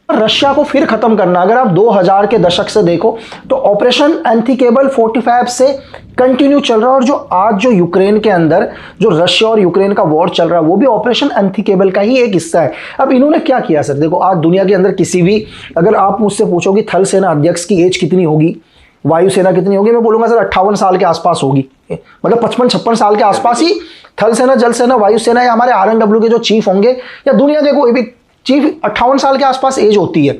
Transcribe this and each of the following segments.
Russia को फिर खत्म करना, अगर आप 2000 के दशक से देखो तो ऑपरेशन अनथिंकेबल 45 से कंटिन्यू चल रहा है। और जो आज जो यूक्रेन के अंदर जो रशिया और यूक्रेन का वॉर चल रहा है वो भी ऑपरेशन अनथिंकेबल का ही एक हिस्सा है। अब इन्होंने क्या किया सर, देखो आज दुनिया के अंदर किसी भी, अगर आप मुझसे पूछोगे थल सेना अध्यक्ष की एज कितनी होगी, वायुसेना कितनी होगी, मैं बोलूंगा सर 58 साल के आसपास होगी, मतलब 55-56 साल के आसपास ही थल सेना, जल सेना, वायुसेना या हमारे RNW के जो चीफ होंगे या दुनिया के कोई भी चीफ 58 साल के आसपास एज होती है।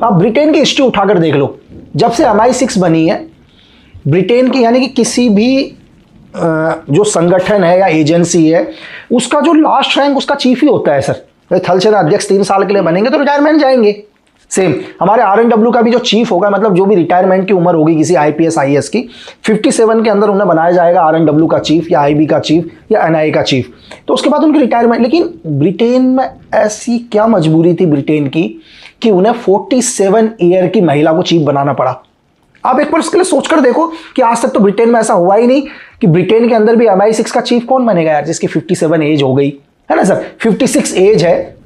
आप ब्रिटेन की हिस्ट्री उठाकर देख लो, जब से MI6 बनी है ब्रिटेन की, यानी कि किसी भी जो संगठन है या एजेंसी है उसका जो लास्ट रैंक उसका चीफ ही होता है सर। थल सेना अध्यक्ष 3 साल के लिए बनेंगे तो रिटायरमेंट जाएंगे। सेम हमारे RNW का भी जो चीफ होगा, मतलब जो भी रिटायरमेंट की उम्र होगी किसी IPS IAS की, 57 के अंदर उन्हें बनाया जाएगा RNW का चीफ या IB का चीफ या NIA का चीफ, तो उसके बाद उनकी रिटायरमेंट। लेकिन ब्रिटेन में ऐसी क्या मजबूरी थी ब्रिटेन की कि उन्हें 47 ईयर की महिला को चीफ बनाना पड़ा। आप एक बार इसके लिए सोचकर देखो कि आज तक तो ब्रिटेन में ऐसा हुआ ही नहीं कि ब्रिटेन के अंदर भी MI6 का चीफ कौन बनेगा यार, जिसकी 57 एज हो गई है ना सर, 56 एज है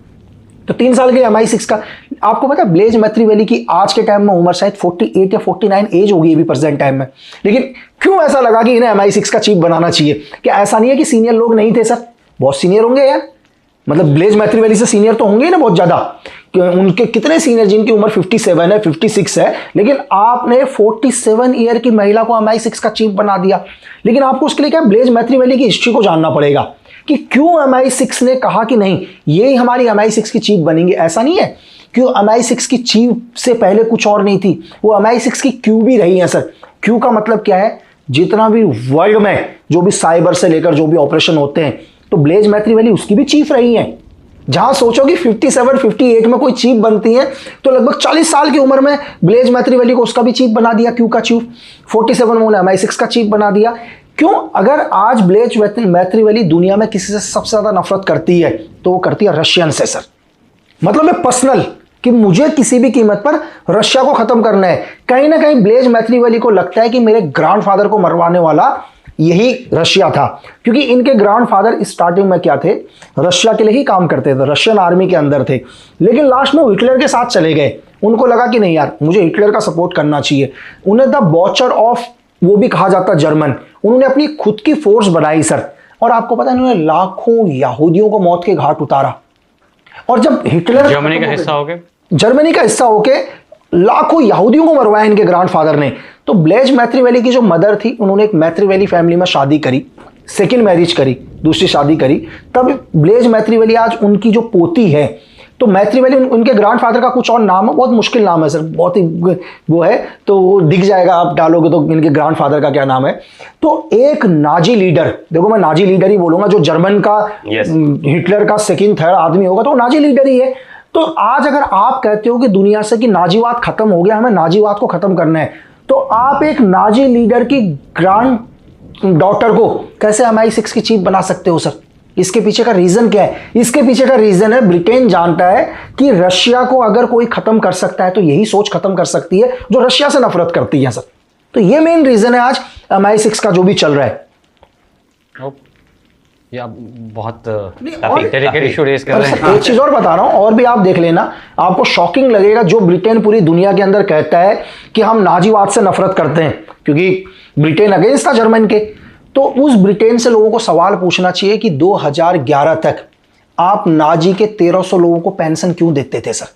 तो 3 साल के लिए MI6 का। आपको पता है ब्लेज मैथ्रीवेली की आज के टाइम में उम्र शायद 48 या 49 एज होगी अभी प्रेजेंट टाइम में, लेकिन क्यों ऐसा लगा कि इन्हें MI6 का चीफ बनाना चाहिए? क्या ऐसा नहीं है कि सीनियर लोग नहीं थे सर, बहुत सीनियर होंगे यार, मतलब ब्लेज मैथ्रीवेली से सीनियर तो होंगे ही ना बहुत ज्यादा। उनके कितने सीनियर जिनकी उम्र 57 है, 56 है, लेकिन आपने 47 ईयर की महिला को MI6 का चीफ बना दिया। लेकिन आपको उसके लिए क्या ब्लेज मैथ्रीवेली की हिस्ट्री को जानना पड़ेगा कि क्यों MI6 ने कहा कि नहीं ये हमारी MI6 की चीफ बनेंगे। ऐसा नहीं है क्यों MI6 की चीफ से पहले कुछ और नहीं थी, वो MI6 की क्यू भी रही है सर। क्यू का मतलब क्या है, जितना भी वर्ल्ड में जो भी साइबर से लेकर जो भी ऑपरेशन होते हैं तो ब्लेज मैथ्रीवेली उसकी भी चीफ रही है। जहां सोचो कि 57, 58 में कोई चीफ बनती है तो लगभग 40 साल की उम्र में ब्लेज मैथ्रीवेली को उसका भी चीफ बना दिया, क्यू का चीफ। 47 में उन्हें MI6 का चीफ बना दिया। क्यों? अगर आज ब्लेज मैथ्रीवेली दुनिया में किसी से सबसे ज्यादा नफरत करती है तो वो करती है रशियन से सर। मतलब मैं पर्सनल कि मुझे किसी भी कीमत पर रशिया को खत्म करना है। कहीं ना कहीं ब्लेज मैथ्रीवेली को लगता है कि मेरे ग्रैंडफादर को मरवाने वाला यही रशिया था, क्योंकि इनके ग्रैंडफादर स्टार्टिंग में क्या थे, रशिया के लिए ही काम करते थे, रशियन आर्मी के अंदर थे। लेकिन लास्ट में हिटलर के साथ चले गए। उनको लगा कि नहीं यार मुझे हिटलर का सपोर्ट करना चाहिए। उन्हें द बॉचर ऑफ वो भी कहा जाता जर्मन। उन्होंने अपनी खुद की फोर्स बढ़ाई सर, और आपको पता है उन्होंने लाखों यहूदियों को मौत के घाट उतारा। और जब हिटलर जर्मनी का हिस्सा होके लाखों यहूदियों को मरवाया इनके ग्रैंडफादर ने। तो ब्लेज मैथ्रीवेली की जो मदर थी उन्होंने एक मैथ्रीवेली फैमिली में शादी करी, सेकंड मैरिज करी, दूसरी शादी करी। तब ब्लेज मैथ्रीवेली आज उनकी जो पोती है, तो मैथ्रीवेली उनके ग्रैंडफादर का कुछ और नाम है, बहुत मुश्किल नाम है सर, बहुत ही वो है, तो वो दिख जाएगा आप डालोगे तो इनके ग्रैंडफादर का क्या नाम है। तो एक नाजी लीडर, देखो मैं नाजी लीडर ही बोलूंगा, जो जर्मन का हिटलर का सेकंड थर्ड आदमी होगा तो नाजी लीडर ही है। तो आज अगर आप कहते हो कि दुनिया से कि नाजीवाद खत्म हो गया, हमें नाजीवाद को खत्म करना है, तो आप एक नाजी लीडर की ग्रैंड डॉटर को कैसे MI6 की चीफ बना सकते हो सर? इसके पीछे का रीजन क्या है? इसके पीछे का रीजन है ब्रिटेन जानता है कि रशिया को अगर कोई खत्म कर सकता है तो यही सोच खत्म कर सकती है जो रशिया से नफरत करती है सर। तो ये मेन रीजन है आज MI6 का जो भी चल रहा है। या बहुत इशू रेज कर रहे हैं। एक चीज और बता रहा हूं, और भी आप देख लेना, आपको शॉकिंग लगेगा। जो ब्रिटेन पूरी दुनिया के अंदर कहता है कि हम नाजीवाद से नफरत करते हैं क्योंकि ब्रिटेन अगेंस्ट था जर्मन के, तो उस ब्रिटेन से लोगों को सवाल पूछना चाहिए कि 2011 तक आप नाजी के 1300 लोगों को पेंशन क्यों देते थे सर?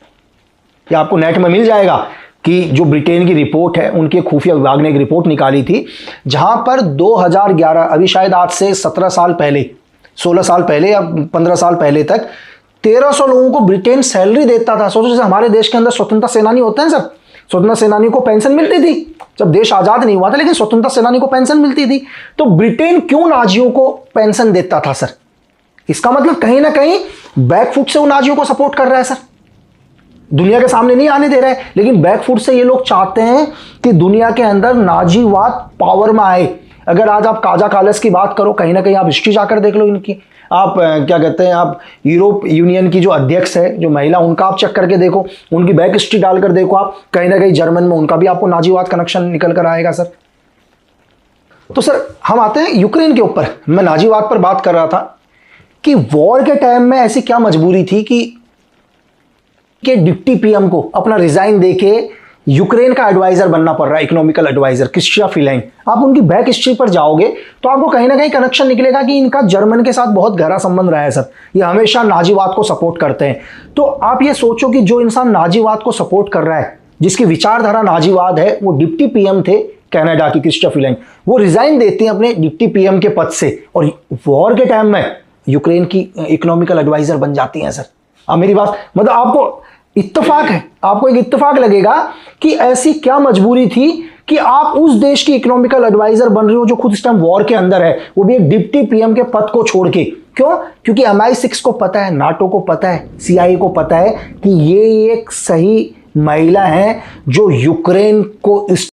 ये आपको नेट में मिल जाएगा कि जो ब्रिटेन की रिपोर्ट है, उनके खुफिया विभाग ने एक रिपोर्ट निकाली थी जहां पर 2011, अभी शायद आज से 17 साल पहले, 16 साल पहले या 15 साल पहले तक 1300 लोगों को ब्रिटेन सैलरी देता था। सोचो जैसे हमारे देश के अंदर स्वतंत्रता सेनानी होते हैं सर, स्वतंत्रता सेनानी को पेंशन मिलती थी जब देश आजाद नहीं हुआ था, लेकिन स्वतंत्रता सेनानी को पेंशन मिलती थी। तो ब्रिटेन क्यों नाजियों को पेंशन देता था सर? इसका मतलब कहीं ना कहीं बैकफुट से वो नाजियों को सपोर्ट कर रहा है सर, दुनिया के सामने नहीं आने दे रहा है, लेकिन बैकफुट से ये लोग चाहते हैं कि दुनिया के अंदर नाजीवाद पावर में आए। अगर आज आप काजा कालस की बात करो, कहीं ना कहीं आप हिस्ट्री जाकर देख लो इनकी, आप क्या कहते हैं, आप यूरोप यूनियन की जो अध्यक्ष है, जो महिला, उनका आप चेक करके देखो, उनकी बैक हिस्ट्री डालकर देखो आप, कहीं ना कहीं जर्मन में उनका भी आपको नाजीवाद कनेक्शन निकल कर आएगा सर। तो सर हम आते हैं यूक्रेन के ऊपर। मैं नाजीवाद पर बात कर रहा था कि वॉर के टाइम में ऐसी क्या मजबूरी थी कि के डिप्टी पीएम को अपना रिजाइन देके यूक्रेन का एडवाइजर बनना पड़ रहा है, इकोनॉमिकल एडवाइजर क्रिस्टिया फ्रीलाइन। आप उनकी बैक हिस्ट्री पर जाओगे तो आपको कहीं ना कहीं कनेक्शन निकलेगा कि इनका जर्मन के साथ बहुत गहरा संबंध रहा है सर। ये हमेशा नाजीवाद को सपोर्ट करते हैं। तो आप ये सोचो कि जो इंसान नाजीवाद को सपोर्ट कर रहा है, जिसकी विचारधारा नाजीवाद है, वो डिप्टी पीएम थे कनाडा की क्रिस्टिया फ्रीलाइन। वो रिजाइन देती हैं अपने डिप्टी पीएम के पद से और वॉर के टाइम में यूक्रेन की इकोनॉमिकल एडवाइजर बन जाती हैं सर। अब मेरी बात मतलब आपको इत्तेफाक है, आपको एक इत्तेफाक लगेगा कि ऐसी क्या मजबूरी थी कि आप उस देश की इकोनॉमिकल एडवाइजर बन रहे हो जो खुद इस टाइम वॉर के अंदर है, वो भी एक डिप्टी पीएम के पद को छोड़ के। क्यों? क्योंकि MI6 को पता है, नाटो को पता है, CIA को पता है कि ये एक सही महिला है जो यूक्रेन को इस